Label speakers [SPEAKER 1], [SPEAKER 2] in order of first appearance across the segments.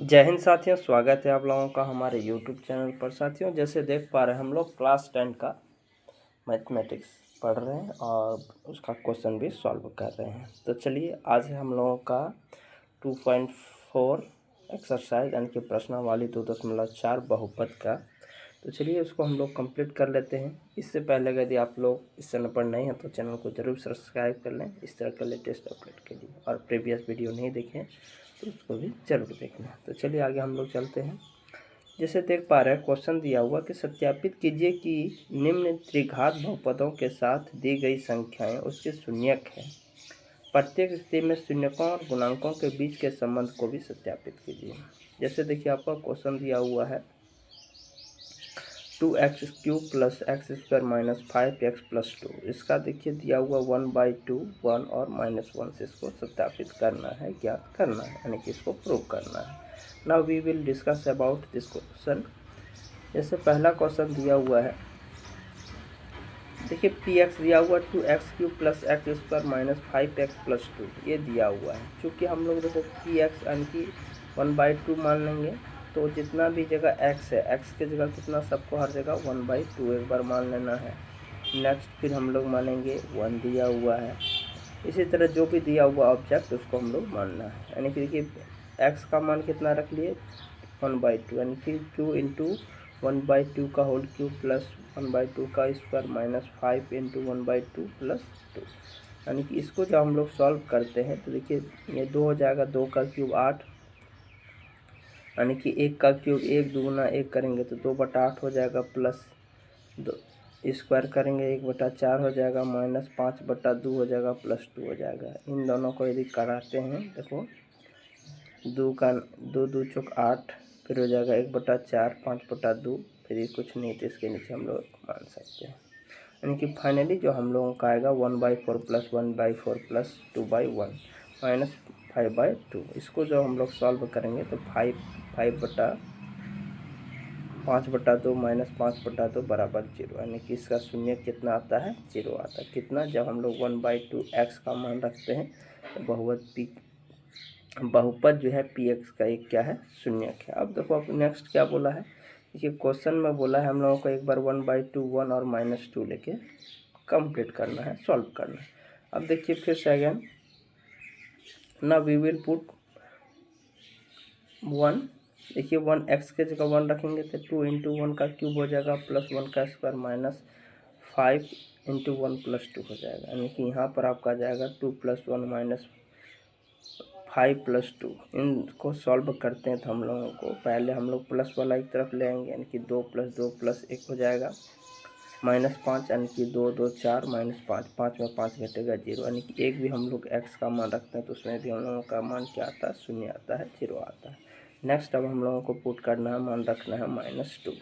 [SPEAKER 1] जय हिंद साथियों, स्वागत है आप लोगों का हमारे यूट्यूब चैनल पर। साथियों, जैसे देख पा रहे हैं हम लोग क्लास 10 का मैथमेटिक्स पढ़ रहे हैं और उसका क्वेश्चन भी सॉल्व कर रहे हैं। तो चलिए, आज हम लोगों का 2.4 एक्सरसाइज यानी कि प्रश्नावली 2.4 बहुपद का। तो चलिए उसको हम लोग कंप्लीट कर लेते हैं। इससे पहले यदि आप लोग इस चैनल पर नहीं हैं तो चैनल को ज़रूर सब्सक्राइब कर लें इस तरह के लेटेस्ट अपडेट के लिए, और प्रीवियस वीडियो नहीं देखें तो उसको भी जरूर देखना। तो चलिए आगे हम लोग चलते हैं। जैसे देख पा रहे हैं क्वेश्चन दिया हुआ कि सत्यापित कीजिए कि निम्न त्रिघात बहुपदों के साथ दी गई संख्याएं उसके शून्यक हैं। प्रत्येक स्थिति में शून्यकों और गुणांकों के बीच के संबंध को भी सत्यापित कीजिए। जैसे देखिए आपका क्वेश्चन दिया हुआ है 2x³ + x² - 5x + 2। इसका देखिए दिया हुआ 1/2 1 और -1 से इसको सत्यापित करना है, ज्ञात करना है, यानी कि इसको प्रूव करना है। Now we will discuss about this question. जैसे पहला क्वेश्चन दिया हुआ है, देखिए px दिया हुआ 2x³ + x² - 5x + 2 ये दिया हुआ है। चूँकि हम लोग देखो px यानी कि 1/2 मान लेंगे, तो जितना भी जगह x है, x के जगह कितना सबको हर जगह 1/2 एक बार मान लेना है। नेक्स्ट फिर हम लोग मानेंगे 1 दिया हुआ है। इसी तरह जो भी दिया हुआ ऑब्जेक्ट उसको हम लोग मानना है, यानी कि देखिए x का मान कितना रख लिए 1/2, यानी कि 2 × 1/2 का होल क्यूब प्लस 1/2 का स्क्वायर माइनस 5 × 1/2 + 2। यानी कि इसको जब हम लोग सॉल्व करते हैं तो देखिए ये 2 हो जाएगा, 2 का क्यूब 8, यानी कि 1 का क्यूब 1 दूना 1 करेंगे तो 2/8 हो जाएगा, प्लस 2 स्क्वायर करेंगे 1/4 हो जाएगा, माइनस 5/2 हो जाएगा, प्लस 2 हो जाएगा। इन दोनों को यदि कराते हैं, देखो 2 का 2 2 चौक 8, फिर हो जाएगा 1/4 5/2, फिर ये कुछ नहीं तो इसके नीचे हम लोग मान सकते हैं। यानी कि फाइनली जो हम लोगों का आएगा 1/4 + 1/4 + 2/1 माइनस 5/2। इसको जो हम लोग सॉल्व करेंगे तो 5/2 माइनस 5/2 बराबर 0, यानी कि इसका शून्य कितना आता है, 0 आता है। कितना, जब हम लोग 1/2 x का मान रखते हैं तो बहुपद जो है px का एक क्या है, शून्यक है। अब देखो अब नेक्स्ट क्या बोला है, देखिए क्वेश्चन में बोला है हम लोगों को एक बार 1/2 1 और -2 लेके कंप्लीट करना है, सॉल्व करना है। अब देखिए फिर से अगेन ना वी विल पुट 1, देखिए 1 x के जगह 1 रखेंगे तो 2 × 1 का क्यूब हो जाएगा, प्लस 1 का स्क्वायर माइनस 5 × 1 + 2 हो जाएगा। यानी कि यहाँ पर आपका जाएगा 2 + 1 माइनस 5 + 2। इनको सॉल्व करते हैं तो हम लोगों को पहले हम लोग प्लस वाला एक तरफ ले आएंगे, यानी कि 2 + 2 + 1 हो जाएगा, -5, यानी कि 2 2 4 -5, 5 में 5 घटेगा 0, यानी कि एक भी हम लोग x का मान रखते हैं तो उसमें भी हम लोगों का मान क्या आता है, शून्य आता है, 0 आता है। नेक्स्ट अब हम लोगों को पुट करना है, मान रखना है -2।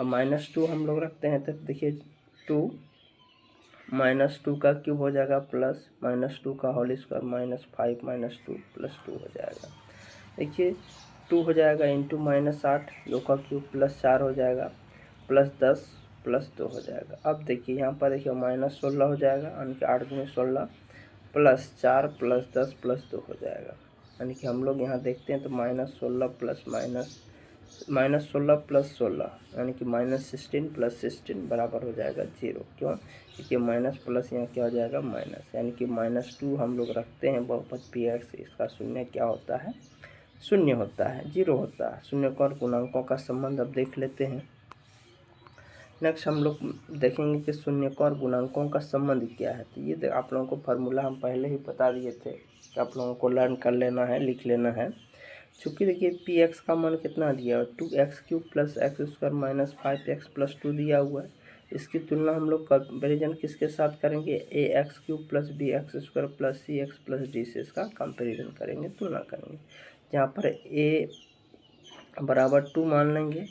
[SPEAKER 1] अब -2 हम लोग रखते हैं तो देखिए 2 -2 का क्यूब हो जाएगा, प्लस -2 का होल स्क्वायर माइनस 5 -2 + 2 हो जाएगा। देखिए 2 हो जाएगा इंटू -8, 2 का क्यूब प्लस 4 हो जाएगा, प्लस 10 प्लस 2 हो जाएगा। अब देखिए यहाँ पर देखिए -16 हो जाएगा, यानी कि 8 × 16 प्लस 4 प्लस 10 प्लस 2 हो जाएगा। यानी कि हम लोग यहाँ देखते हैं तो -16 प्लस -16 + 16 यानी कि -16 + 16 बराबर हो जाएगा 0। क्यों, क्योंकि माइनस प्लस यहाँ क्या हो जाएगा, माइनस, यानी कि -2 हम लोग रखते हैं बहुपद px। इसका शून्य क्या होता है, शून्य होता है, 0 होता है। शून्य और गुणांकों का संबंध अब देख लेते हैं। नेक्स्ट हम लोग देखेंगे कि शून्यकों और गुणांकों का संबंध क्या है। तो ये आप लोगों को फार्मूला हम पहले ही बता दिए थे कि आप लोगों को लर्न कर लेना है, लिख लेना है। चूँकि देखिए px का मान कितना दिया हुआ है, 2x³ + x² - 5x + 2 दिया हुआ है। इसकी तुलना हम लोग कंपेरिजन किसके साथ करेंगे, ax³ + bx² + cx + d से इसका कंपेरिजन करेंगे, तुलना करेंगे। जहाँ पर a बराबर 2 मान लेंगे,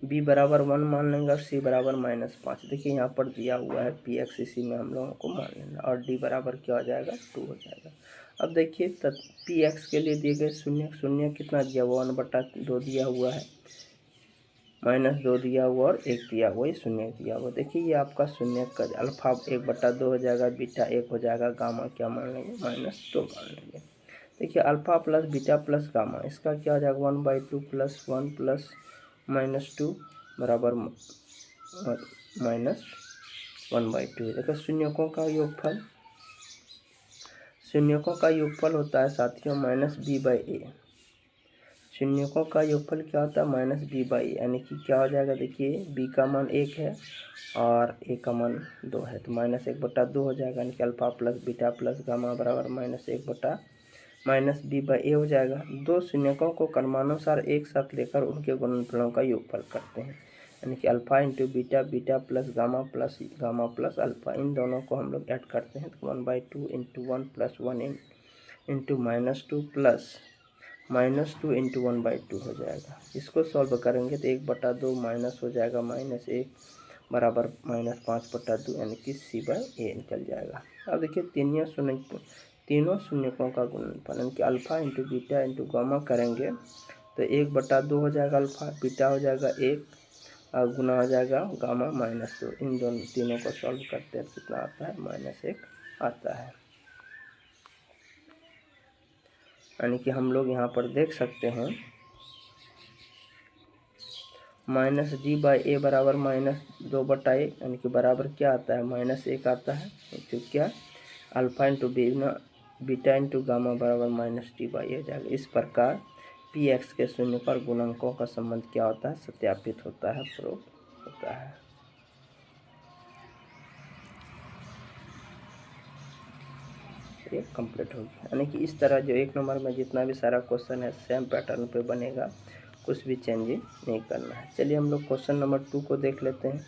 [SPEAKER 1] b बराबर 1 मान लेंगे और c बराबर -5। देखिए यहाँ पर दिया हुआ है px, इसी में हम लोगों को मान लेना, और d बराबर क्या हो जाएगा, 2 हो जाएगा। अब देखिए px के लिए दिए गए शून्य कितना दिया हुआ, 1/2 दिया हुआ है, -2 दिया हुआ और 1 दिया हुआ, ये शून्य दिया हुआ। देखिए ये आपका शून्य का अल्फा 1/2 हो जाएगा, बीटा 1 हो जाएगा, गामा क्या मान लेंगे, -2 मान लेंगे। देखिए alpha plus beta plus gamma, इसका क्या हो जाएगा 1/2 प्लस 1 प्लस -2 बराबर -1/2। देखो शून्यकों का योगफल, शून्यकों का योगफल होता है साथियों -b/a। शून्यकों का योगफल क्या होता है -b/a, यानी कि क्या हो जाएगा, देखिए b का मान 1 है और a का मान 2 है, तो -1/2 हो जाएगा, यानी कि alpha plus beta plus gamma बराबर -b/a हो जाएगा। दो शून्यकों को क्रमानुसार एक साथ लेकर उनके गुणनफलों का योगफल करते हैं, यानी कि alpha into beta, beta plus gamma plus alpha, इन दोनों को हम लोग ऐड करते हैं तो 1/2 into 1 plus 1 into -2 plus -2 into 1/2 हो जाएगा। इसको सॉल्व करेंगे तो 1/2 माइनस हो जाएगा -1 बराबर -5/2, यानी कि c/a निकल जाएगा। अब देखिए तीनों शून्यकों का गुणनफल, यानी कि alpha into beta into gamma करेंगे तो 1/2 हो जाएगा अल्फ़ा, बीटा हो जाएगा 1 और गुना हो जाएगा गामा -2। इन दोनों तीनों को सॉल्व करते हैं कितना आता है -1 आता है। यानी कि हम लोग यहाँ पर देख सकते हैं -d/a बराबर -2/1, यानी कि बराबर क्या आता है -1 आता है, तो क्या alpha into beta into gamma बराबर -d/a हो जाएगा। इस प्रकार px के शून्य पर गुणांकों का संबंध क्या होता है, सत्यापित होता है, प्रूव होता है। ये कंप्लीट हो गया। यानी कि इस तरह जो 1 नंबर में जितना भी सारा क्वेश्चन है सेम पैटर्न पे बनेगा, कुछ भी चेंजिंग नहीं करना है। चलिए हम लोग क्वेश्चन नंबर 2 को देख लेते हैं।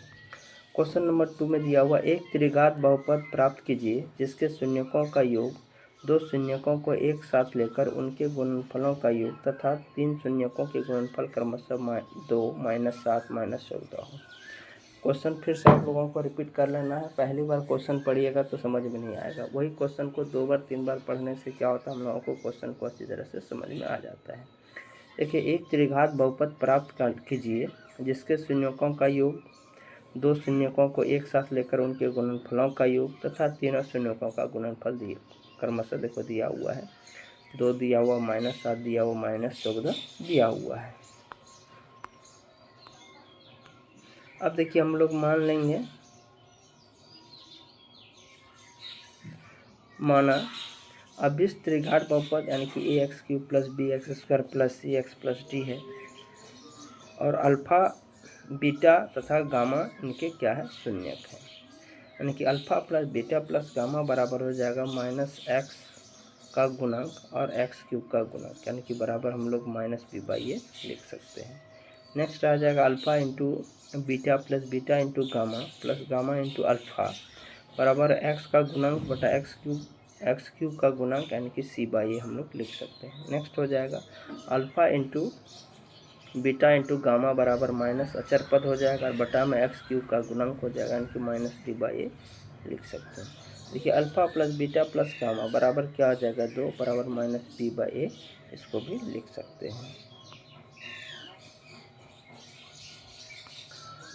[SPEAKER 1] क्वेश्चन नंबर 2 में दिया हुआ एक त्रिघात बहुपद प्राप्त कीजिए जिसके शून्यकों का योग दो शून्यकों को एक साथ लेकर उनके गुणनफलों का योग तथा 3 शून्यकों के गुणनफल क्रमशः 2, -7, -14 हो। क्वेश्चन फिर से आप लोगों को रिपीट कर लेना है। पहली बार क्वेश्चन पढ़िएगा तो समझ में नहीं आएगा, वही क्वेश्चन को 2 बार 3 बार पढ़ने से क्या होता है, हम लोगों को क्वेश्चन को अच्छी तरह से समझ में आ जाता है। देखिए एक त्रिघात बहुपद प्राप्त कीजिए जिसके शून्यकों का योग दो शून्यकों को एक साथ लेकर उनके गुणनफलों का योग तथा तीनों शून्यकों का गुणनफल क्रमशः देखो दिया हुआ है, 2 दिया हुआ, -7 दिया हुआ, -14 दिया हुआ है। अब देखिए हम लोग मान लेंगे, माना अब इस त्रिघात बहुपद यानी कि ax³ + bx² + cx + d है और अल्फ़ा बीटा तथा गामा इनके क्या है, शून्यक है, यानी कि alpha plus beta plus gamma बराबर हो जाएगा -x का गुणक और x³ का गुणक, यानी कि बराबर हम लोग -b/a लिख सकते हैं। नेक्स्ट आ जाएगा alpha into beta plus beta into gamma plus gamma into alpha बराबर x का गुणक बटा x³ का गुणक, यानी कि c/a हम लोग लिख सकते हैं। नेक्स्ट हो जाएगा alpha into beta into gamma बराबर माइनस अचर पद हो जाएगा और बटा में x³ का गुणक हो जाएगा, यानी कि -d/a लिख सकते हैं। देखिए alpha plus beta plus gamma बराबर क्या हो जाएगा 2 बराबर -b/a, इसको भी लिख सकते हैं।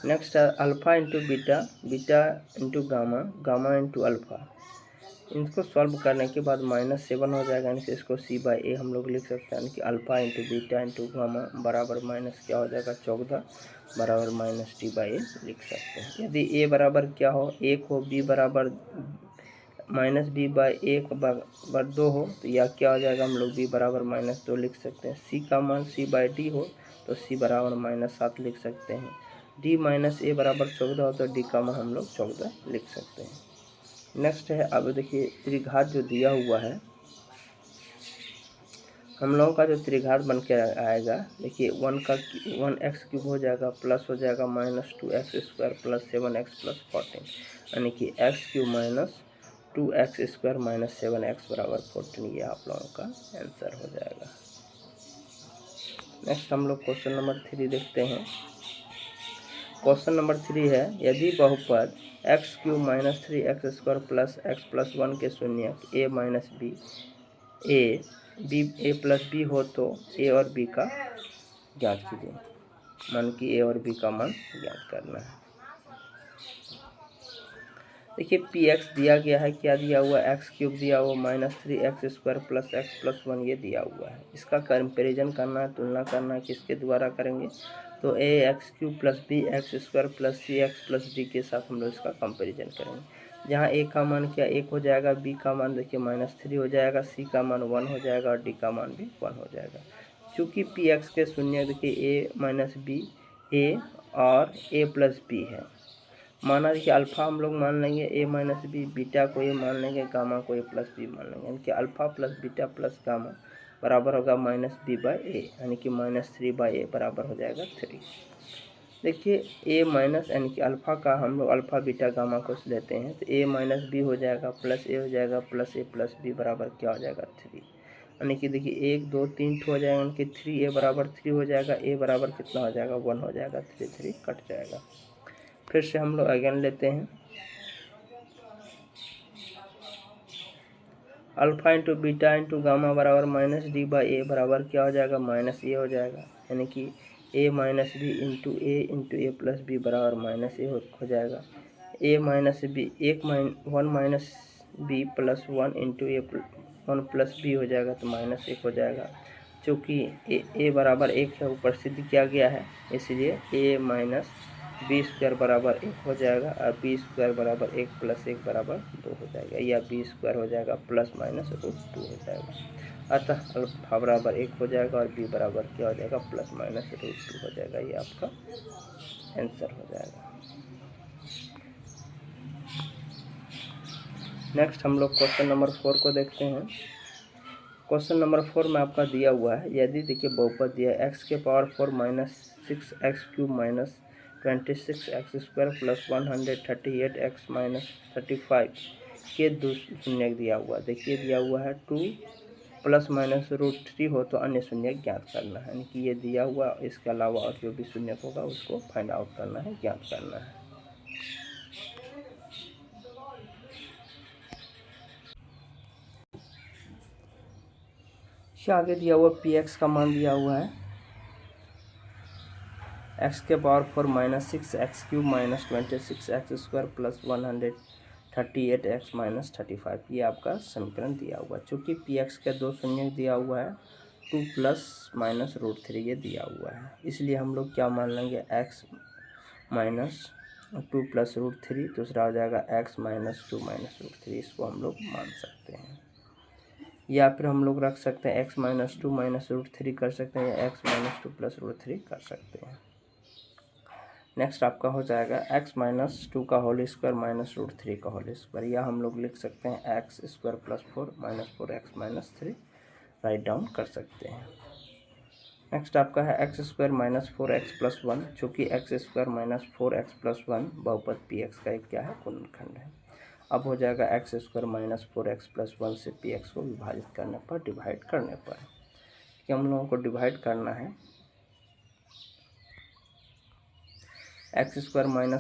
[SPEAKER 1] नेक्स्ट है alpha into beta, beta into gamma, gamma into alpha, इनको सॉल्व करने के बाद -7 हो जाएगा, यानी कि इसको c/a हम लोग लिख सकते हैं, यानी कि alpha into beta into gamma बराबर माइनस क्या हो जाएगा 14 बराबर -d/a लिख सकते हैं। यदि a बराबर क्या हो 1 हो, b बराबर -b/a बराबर 2 हो तो यह क्या हो जाएगा, हम लोग b बराबर -2 लिख सकते हैं। c का मान c/d हो तो c बराबर -7 लिख सकते हैं। d - a बराबर 14 हो तो d का मान हम लोग 14 लिख सकते हैं। नेक्स्ट है अब देखिए त्रिघात जो दिया हुआ है, हम लोगों का जो त्रिघात बन के आएगा, देखिए 1x³ हो जाएगा प्लस हो जाएगा -2x² + 7x + 14, यानी कि x³ - 2x² - 7x बराबर 14, ये आप लोगों का आंसर हो जाएगा। नेक्स्ट हम लोग क्वेश्चन नंबर 3 देखते हैं। क्वेश्चन नंबर 3 है यदि बहुपद x³ - 3x² + x + 1 के शून्यक a + b हो तो a और b का ज्ञात कीजिए। मान कि a और b का मान ज्ञात करना है। देखिए पी एक्स दिया गया है, क्या दिया हुआ है, एक्स क्यूब दिया हुआ, -3x² + x + 1 ये दिया हुआ है। इसका कंपेरिजन करना है, तुलना करना है, किसके द्वारा करेंगे, तो ax³ + bx² + cx + d के साथ हम लोग इसका कंपेरिजन करेंगे। जहाँ a का मान क्या 1 हो जाएगा, b का मान देखिए -3 हो जाएगा, c का मान 1 हो जाएगा और d का मान भी 1 हो जाएगा। चूँकि पी एक्स के शून्य देखिए a - b a और a + b है। माना देखिए अल्फ़ा हम लोग मान लेंगे a - b, बीटा को a मान लेंगे, गामा को a + b मान लेंगे, यानी कि अल्फ़ा + बीटा + गामा बराबर होगा -b/a, यानी कि -3/a बराबर हो जाएगा 3। देखिए a माइनस यानी कि अल्फ़ा का हम लोग अल्फ़ा बीटा गामा को लेते हैं तो a - b हो जाएगा प्लस a हो जाएगा प्लस a + b बराबर क्या हो जाएगा 3, यानी कि देखिए 1 2 3 हो जाएगा, यानी कि 3a बराबर 3 हो जाएगा, a बराबर कितना हो जाएगा 1 हो जाएगा, 3 3 कट जाएगा। फिर से हम लोग अगेन लेते हैं, alpha into beta into gamma बराबर -d/a बराबर क्या हो जाएगा -a हो जाएगा, यानी कि a - b into a + b बराबर -a हो जाएगा। a - b 1 - b + 1 into 1 + b हो जाएगा तो -1 हो जाएगा। चूँकि a बराबर 1 है ऊपर सिद्ध किया गया है, इसलिए a - b² बराबर 1 हो जाएगा और b² बराबर 1 + 1 बराबर 2 हो जाएगा, या b² हो जाएगा ±√2 हो जाएगा। अतः अल्फ़ा बराबर 1 हो जाएगा और b बराबर क्या हो जाएगा ±√2 हो जाएगा। ये आपका आंसर हो जाएगा। नेक्स्ट हम लोग क्वेश्चन नंबर 4 को देखते हैं। क्वेश्चन नंबर 4 में आपका दिया हुआ है, यदि देखिए बहुपद दिया है x⁴ - 6x³ - 26x² + 138x - 35 के दो शून्य दिया हुआ। देखिए दिया हुआ है 2 ± √3 हो तो अन्य शून्य ज्ञात करना है, यानी कि ये दिया हुआ, इसके अलावा और जो भी शून्य होगा उसको फाइंड आउट करना है, ज्ञात करना है। आगे दिया हुआ पी एक्स का मान दिया हुआ है x⁴ - 6x³ - 26x² + 138x - 35, ये आपका समीकरण दिया हुआ है। चूँकि पी एक्स के दो शून्य दिया हुआ है, 2 ± √3 ये दिया हुआ है, इसलिए हम लोग क्या मान लेंगे x - 2 + √3, दूसरा हो जाएगा x - 2 - √3, इसको हम लोग मान सकते हैं। या फिर हम लोग रख सकते हैं x - 2 - √3 कर सकते हैं, या x - 2 + √3 कर सकते हैं। नेक्स्ट आपका हो जाएगा x - 2 का होल स्क्वायर -√3 का होल स्क्वायर, या हम लोग लिख सकते हैं x² + 4 - 4x - 3 राइट डाउन कर सकते हैं। नेक्स्ट आपका है x² - 4x + 1, चूँकि x² - 4x + 1 बहुपद पी एक्स का एक क्या है गुणनखंड है। अब हो जाएगा x² - 4x + 1 से पी एक्स को विभाजित करने पर, डिवाइड करने पर, कि हम लोगों को डिवाइड करना है x² -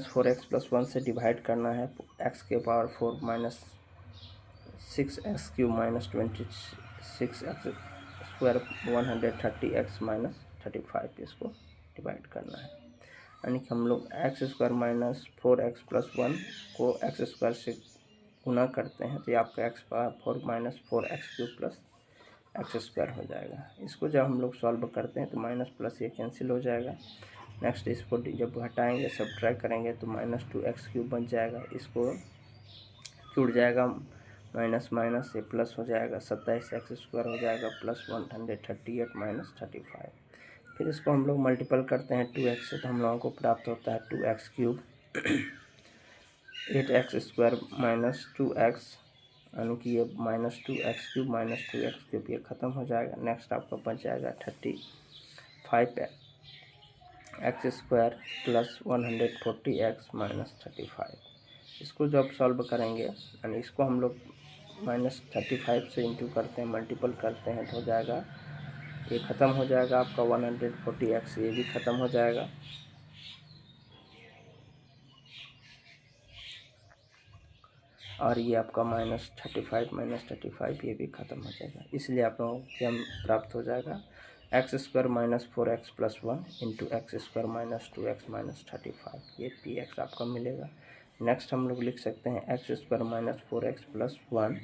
[SPEAKER 1] 4x + 1 से डिवाइड करना है x⁴ - 4 - 6x³ - 26x² 130x - 35, इसको डिवाइड करना है, यानी कि हम लोग x² - 4x + 1 को x² से गुना करते हैं तो ये आपका x⁴ - 4x³ + x² हो जाएगा। इसको जब हम लोग सॉल्व करते हैं तो माइनस प्लस ये कैंसिल हो जाएगा। नेक्स्ट इसको जब हटाएंगे सब्ट्रैक्ट करेंगे तो -2x³ बन जाएगा, इसको जुड़ जाएगा माइनस माइनस से प्लस हो जाएगा, 27x² हो जाएगा प्लस 138 - 35। फिर इसको हम लोग मल्टीपल करते हैं 2x से तो हम लोगों को प्राप्त होता है 2x³ 8x² - 2x, यानी कि ये -2x³ - 2x³ ये ख़त्म हो जाएगा। नेक्स्ट आपका बच जाएगा 35x² + 140x - 35। इसको जब सॉल्व करेंगे यानी इसको हम लोग -35 से इंटू करते हैं, मल्टीपल करते हैं तो हो जाएगा, ये ख़त्म हो जाएगा आपका 140x, ये भी ख़त्म हो जाएगा। और ये आपका -35 - 35 ये भी ख़त्म हो जाएगा। इसलिए आप लोगों को क्या प्राप्त हो जाएगा x² - 4x + 1 into x² - 2x - 35, ये पी एक्स आपका मिलेगा। नेक्स्ट हम लोग लिख सकते हैं x square minus 4x plus 1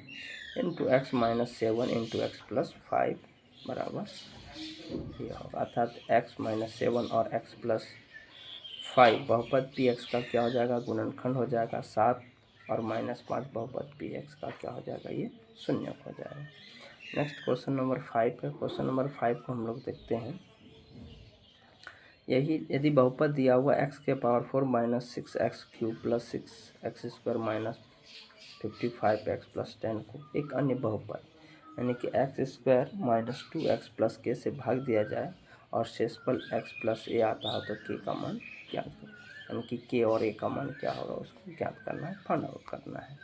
[SPEAKER 1] into x minus 7 into x plus 5 बराबर ये होगा, अर्थात x माइनस 7 और x प्लस 5 बहुपद पी एक्स का क्या हो जाएगा, गुणनखंड हो जाएगा 7 और माइनस 5 बहुपद पी एक्स का क्या हो जाएगा, ये शून्य हो जाएगा। नेक्स्ट क्वेश्चन नंबर 5 है। क्वेश्चन नंबर 5 को हम लोग देखते हैं। यही यदि बहुपद दिया हुआ x के power 4 minus 6x cube plus 6x square minus 55x plus 10 को एक अन्य बहुपद यानी कि x square minus 2x plus के से भाग दिया जाए और शेषफल x प्लस ए आता है तो के का मान ज्ञात करें, यानी कि के और ए का मान क्या होगा उसको ज्ञात करना है, फाइंड आउट करना है।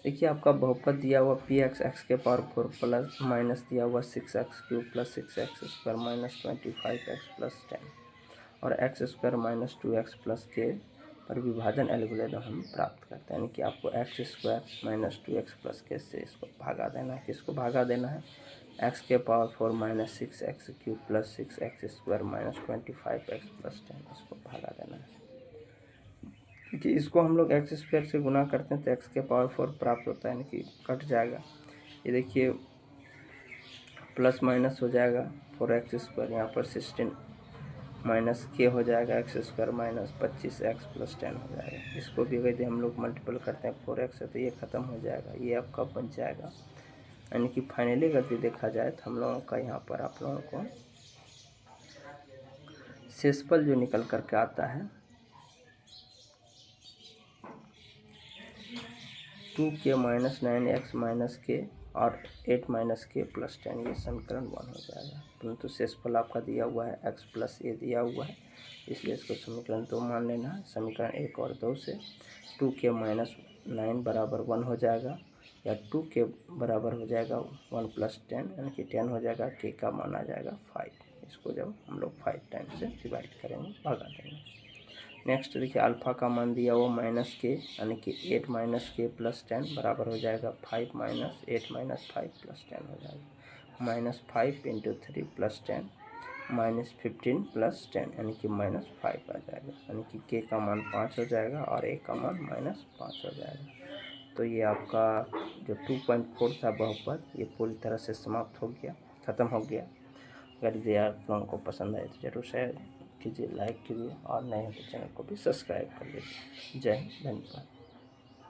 [SPEAKER 1] देखिए आपका बहुपद दिया हुआ पी एक्स एक्स के पावर 4 प्लस माइनस दिया हुआ 6x cube plus 6x square minus 25x plus 10 और x square minus 2x plus के पर विभाजन एल्गोरिथम हम प्राप्त करते हैं, यानी कि आपको x square minus 2x plus के से इसको भागा देना है। किसको भागा देना है, एक्स के power 4 minus 6x cube plus 6x square minus 25x plus 10 इसको भागा देना है। कि इसको हम लोग एक्स स्क्वायर से गुना करते हैं तो एक्स के पावर 4 प्राप्त होता है, यानी कि कट जाएगा। ये देखिए प्लस माइनस हो जाएगा 4x स्क्वायर, यहाँ पर 16 माइनस के हो जाएगा x square minus 25x plus 10 हो जाएगा। इसको भी यदि हम लोग मल्टीपल करते हैं 4x से तो ये ख़त्म हो जाएगा, ये आपका बन जाएगा। यानी कि फाइनली अगर देखा जाए तो हम लोगों का यहाँ पर आप लोगों को शेषफल जो निकल करके आता है 2k माइनस 9x माइनस के और 8 माइनस के प्लस 10 ये समीकरण 1 हो जाएगा। परंतु शेषफल आपका दिया हुआ है x प्लस ए दिया हुआ है, इसलिए इसको समीकरण 2 मान लेना है। समीकरण 1 और 2 से 2k माइनस 9 बराबर 1 हो जाएगा या 2k बराबर हो जाएगा 1 प्लस 10 यानी कि 10 हो जाएगा, k का मान आ जाएगा 5। इसको जब हम लोग 5 टाइम से डिवाइड करेंगे भगा देंगे। नेक्स्ट देखिए अल्फ़ा का मान दिया हुआ माइनस के यानी कि 8 माइनस के प्लस 10 बराबर हो जाएगा 5 माइनस 8 माइनस 5 प्लस 10 हो जाएगा। Minus 5 into 3 plus 10 minus 15 plus 10 यानी कि माइनस 5 आ जाएगा, यानी कि के का मान 5 हो जाएगा और ए का मान माइनस 5 हो जाएगा। तो ये आपका जो 2.4 था बहुपद ये पूरी तरह से समाप्त हो गया, ख़त्म हो गया। अगर ये आप लोगों को पसंद आए तो जरूर शेयर कीजिए, लाइक कीजिए और नए हो तो चैनल को भी सब्सक्राइब कर लीजिए। जय हिंद, धन्यवाद।